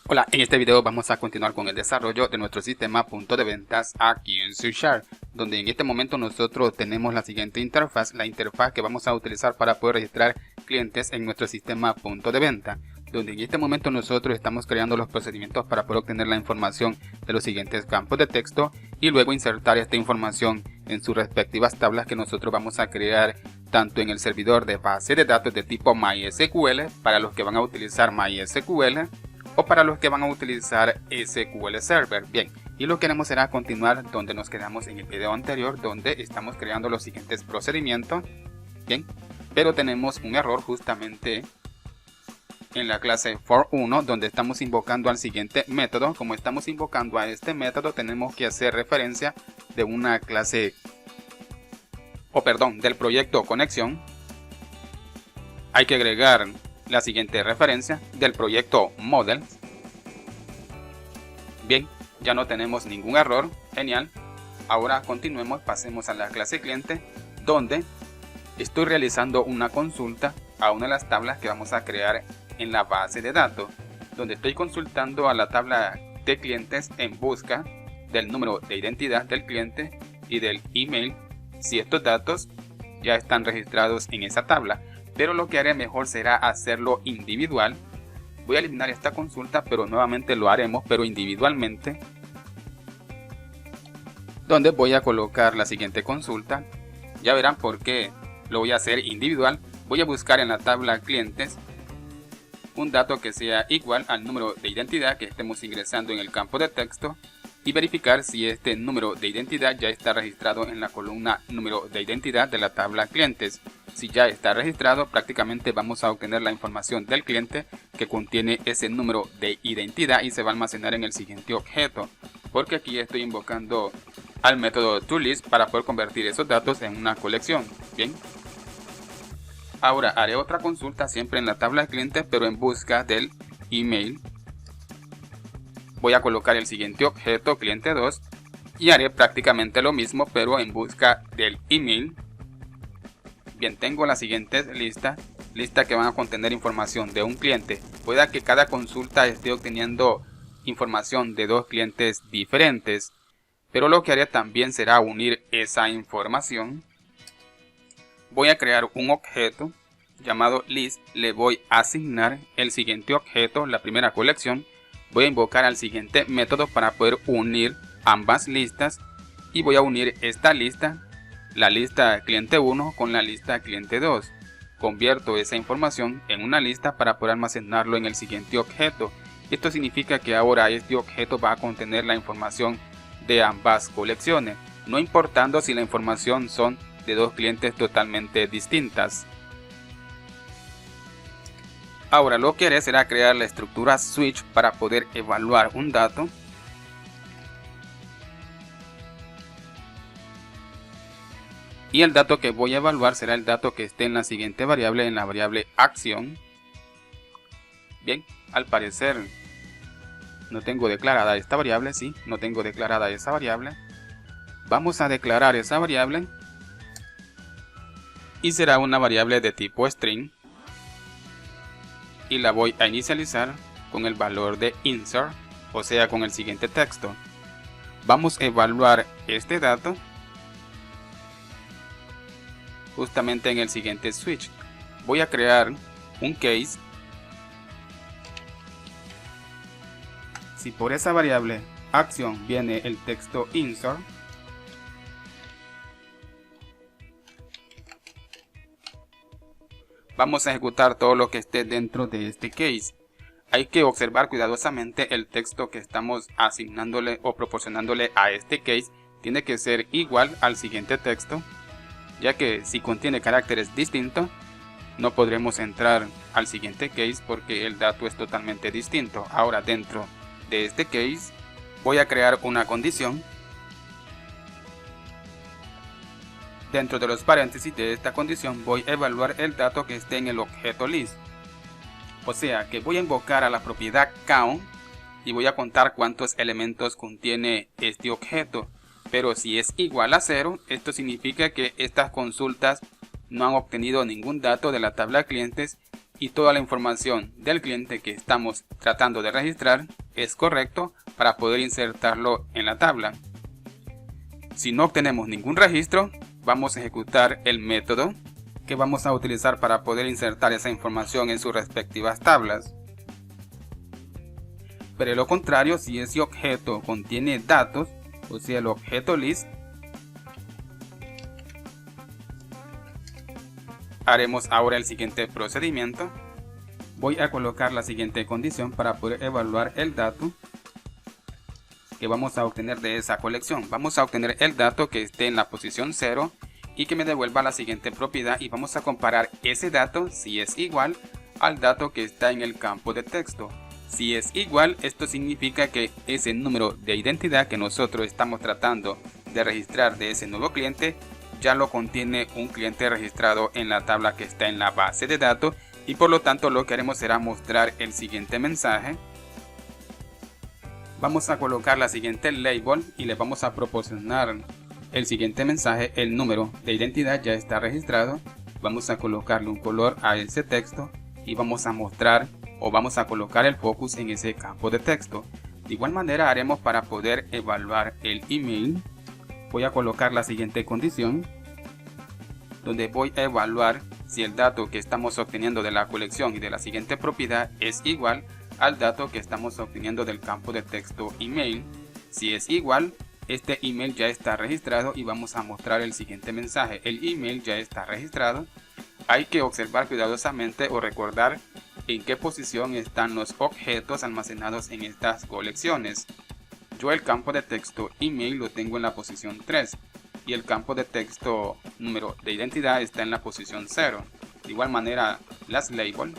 Hola, en este video vamos a continuar con el desarrollo de nuestro sistema punto de ventas aquí en C#, donde en este momento nosotros tenemos la siguiente interfaz, la interfaz que vamos a utilizar para poder registrar clientes en nuestro sistema punto de venta, donde en este momento nosotros estamos creando los procedimientos para poder obtener la información de los siguientes campos de texto y luego insertar esta información en sus respectivas tablas que nosotros vamos a crear tanto en el servidor de base de datos de tipo MySQL para los que van a utilizar MySQL o para los que van a utilizar SQL Server. Bien, y lo que haremos será continuar donde nos quedamos en el video anterior, donde estamos creando los siguientes procedimientos. Bien, pero tenemos un error justamente en la clase for1, donde estamos invocando al siguiente método. Como estamos invocando a este método, tenemos que hacer referencia de una clase, del proyecto conexión. Hay que agregar la siguiente referencia del proyecto model. Bien, ya no tenemos ningún error, genial. Ahora continuemos, pasemos a la clase cliente, donde estoy realizando una consulta a una de las tablas que vamos a crear en la base de datos, donde estoy consultando a la tabla de clientes en busca del número de identidad del cliente y del email, si estos datos ya están registrados en esa tabla. Pero lo que haré mejor será hacerlo individual. Voy a eliminar esta consulta, pero nuevamente lo haremos, pero individualmente, donde voy a colocar la siguiente consulta. Ya verán por qué lo voy a hacer individual. Voy a buscar en la tabla clientes un dato que sea igual al número de identidad que estemos ingresando en el campo de texto y verificar si este número de identidad ya está registrado en la columna número de identidad de la tabla clientes. Si ya está registrado, prácticamente vamos a obtener la información del cliente que contiene ese número de identidad y se va a almacenar en el siguiente objeto, porque aquí estoy invocando al método toList para poder convertir esos datos en una colección. Bien, ahora haré otra consulta siempre en la tabla de clientes, pero en busca del email. Voy a colocar el siguiente objeto, cliente 2, y haré prácticamente lo mismo, pero en busca del email. Bien, tengo las siguientes listas que van a contener información de un cliente. Pueda que cada consulta esté obteniendo información de dos clientes diferentes, pero lo que haré también será unir esa información. Voy a crear un objeto llamado list, le voy a asignar el siguiente objeto, la primera colección. Voy a invocar al siguiente método para poder unir ambas listas y voy a unir esta lista, la lista cliente 1 con la lista cliente 2. Convierto esa información en una lista para poder almacenarlo en el siguiente objeto. Esto significa que ahora este objeto va a contener la información de ambas colecciones, no importando si la información son de dos clientes totalmente distintas. Ahora lo que haré será crear la estructura switch para poder evaluar un dato. Y el dato que voy a evaluar será el dato que esté en la siguiente variable, en la variable acción. Bien, al parecer no tengo declarada esta variable, sí, no tengo declarada esa variable. Vamos a declarar esa variable y será una variable de tipo string y la voy a inicializar con el valor de insert, o sea con el siguiente texto. Vamos a evaluar este dato justamente en el siguiente switch. Voy a crear un case. Si por esa variable acción viene el texto insert, vamos a ejecutar todo lo que esté dentro de este case. Hay que observar cuidadosamente el texto que estamos asignándole o proporcionándole a este case. Tiene que ser igual al siguiente texto, ya que si contiene caracteres distintos no podremos entrar al siguiente case porque el dato es totalmente distinto. Ahora dentro de este case voy a crear una condición. Dentro de los paréntesis de esta condición voy a evaluar el dato que esté en el objeto list. O sea que voy a invocar a la propiedad count y voy a contar cuántos elementos contiene este objeto. Pero si es igual a 0, esto significa que estas consultas no han obtenido ningún dato de la tabla de clientes y toda la información del cliente que estamos tratando de registrar es correcto para poder insertarlo en la tabla. Si no obtenemos ningún registro, vamos a ejecutar el método que vamos a utilizar para poder insertar esa información en sus respectivas tablas. Pero de lo contrario, si ese objeto contiene datos, o sea el objeto list, haremos ahora el siguiente procedimiento. Voy a colocar la siguiente condición para poder evaluar el dato que vamos a obtener de esa colección. Vamos a obtener el dato que esté en la posición 0 y que me devuelva la siguiente propiedad, y vamos a comparar ese dato si es igual al dato que está en el campo de texto. Si es igual, esto significa que ese número de identidad que nosotros estamos tratando de registrar de ese nuevo cliente ya lo contiene un cliente registrado en la tabla que está en la base de datos, y por lo tanto lo que haremos será mostrar el siguiente mensaje. Vamos a colocar la siguiente label y le vamos a proporcionar el siguiente mensaje: el número de identidad ya está registrado. Vamos a colocarle un color a ese texto y vamos a mostrar o vamos a colocar el focus en ese campo de texto. De igual manera haremos para poder evaluar el email. Voy a colocar la siguiente condición, donde voy a evaluar si el dato que estamos obteniendo de la colección y de la siguiente propiedad es igual al dato que estamos obteniendo del campo de texto email. Si es igual, este email ya está registrado y vamos a mostrar el siguiente mensaje: el email ya está registrado. Hay que observar cuidadosamente o recordar en qué posición están los objetos almacenados en estas colecciones. Yo el campo de texto email lo tengo en la posición 3 y el campo de texto número de identidad está en la posición 0. De igual manera las labels.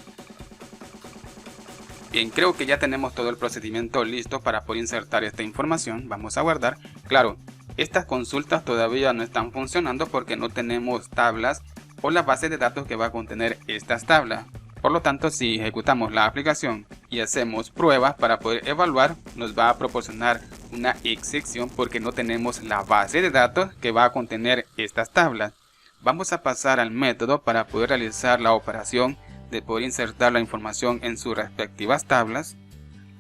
Bien, creo que ya tenemos todo el procedimiento listo para poder insertar esta información. Vamos a guardar. Claro, estas consultas todavía no están funcionando porque no tenemos tablas o la base de datos que va a contener estas tablas. Por lo tanto, si ejecutamos la aplicación y hacemos pruebas para poder evaluar, nos va a proporcionar una excepción porque no tenemos la base de datos que va a contener estas tablas. Vamos a pasar al método para poder realizar la operación de poder insertar la información en sus respectivas tablas.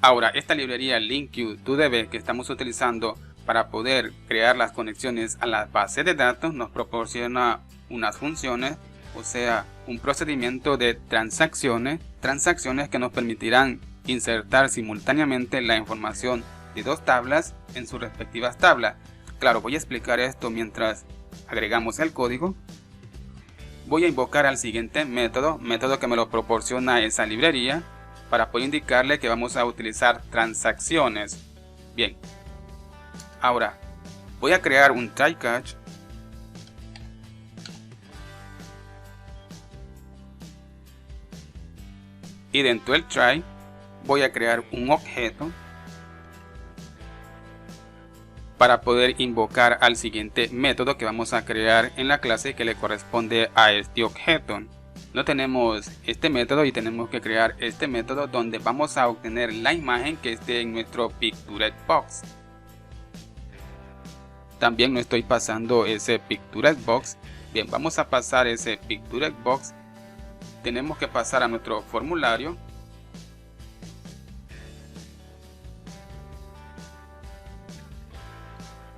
Ahora, esta librería LinkQ2DB que estamos utilizando para poder crear las conexiones a la base de datos nos proporciona unas funciones, o sea, un procedimiento de transacciones que nos permitirán insertar simultáneamente la información de dos tablas en sus respectivas tablas. Claro, voy a explicar esto mientras agregamos el código. Voy a invocar al siguiente método que me lo proporciona esa librería, para poder indicarle que vamos a utilizar transacciones. Bien, ahora voy a crear un try catch y dentro del try voy a crear un objeto para poder invocar al siguiente método que vamos a crear en la clase que le corresponde a este objeto. No tenemos este método y tenemos que crear este método donde vamos a obtener la imagen que esté en nuestro Pictured Box. También no estoy pasando ese Pictured Box. Bien, vamos a pasar ese Pictured Box. Tenemos que pasar a nuestro formulario.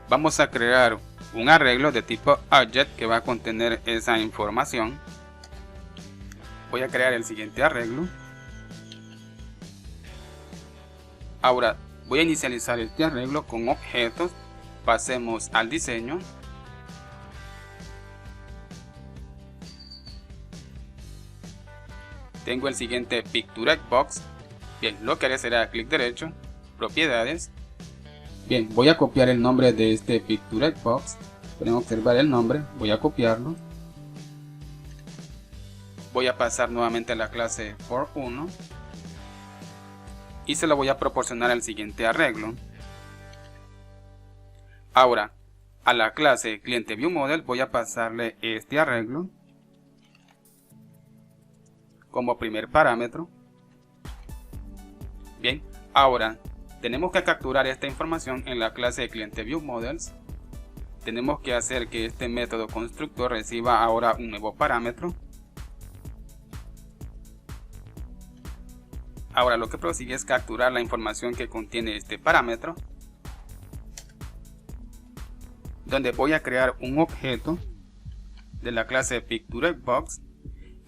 Vamos a crear un arreglo de tipo object que va a contener esa información. Voy a crear el siguiente arreglo. Ahora voy a inicializar este arreglo con objetos. Pasemos al diseño. Tengo el siguiente Pictured Box. Bien, lo que haré será clic derecho, propiedades. Bien, voy a copiar el nombre de este Pictured Box. Pueden observar el nombre, voy a copiarlo. Voy a pasar nuevamente a la clase for1 y se lo voy a proporcionar al siguiente arreglo. Ahora, a la clase cliente viewModel voy a pasarle este arreglo como primer parámetro. Bien, ahora tenemos que capturar esta información en la clase de cliente viewModels. Tenemos que hacer que este método constructor reciba ahora un nuevo parámetro. Ahora lo que prosigue es capturar la información que contiene este parámetro, donde voy a crear un objeto de la clase PictureBox,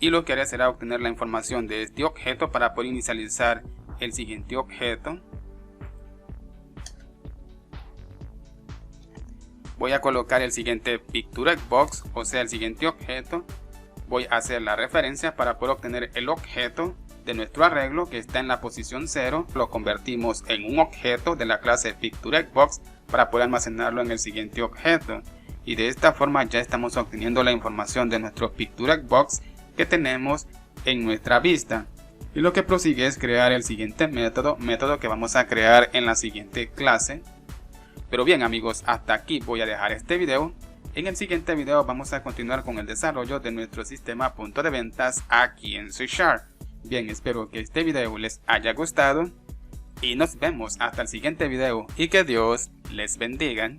y lo que haré será obtener la información de este objeto para poder inicializar el siguiente objeto. Voy a colocar el siguiente PictureBox, o sea el siguiente objeto. Voy a hacer la referencia para poder obtener el objeto de nuestro arreglo que está en la posición 0. Lo convertimos en un objeto de la clase PictureBox para poder almacenarlo en el siguiente objeto. Y de esta forma ya estamos obteniendo la información de nuestro PictureBox que tenemos en nuestra vista. Y lo que prosigue es crear el siguiente método que vamos a crear en la siguiente clase. Pero bien amigos, hasta aquí voy a dejar este video. En el siguiente video vamos a continuar con el desarrollo de nuestro sistema punto de ventas aquí en C#. Bien, espero que este video les haya gustado y nos vemos hasta el siguiente video y que Dios les bendiga.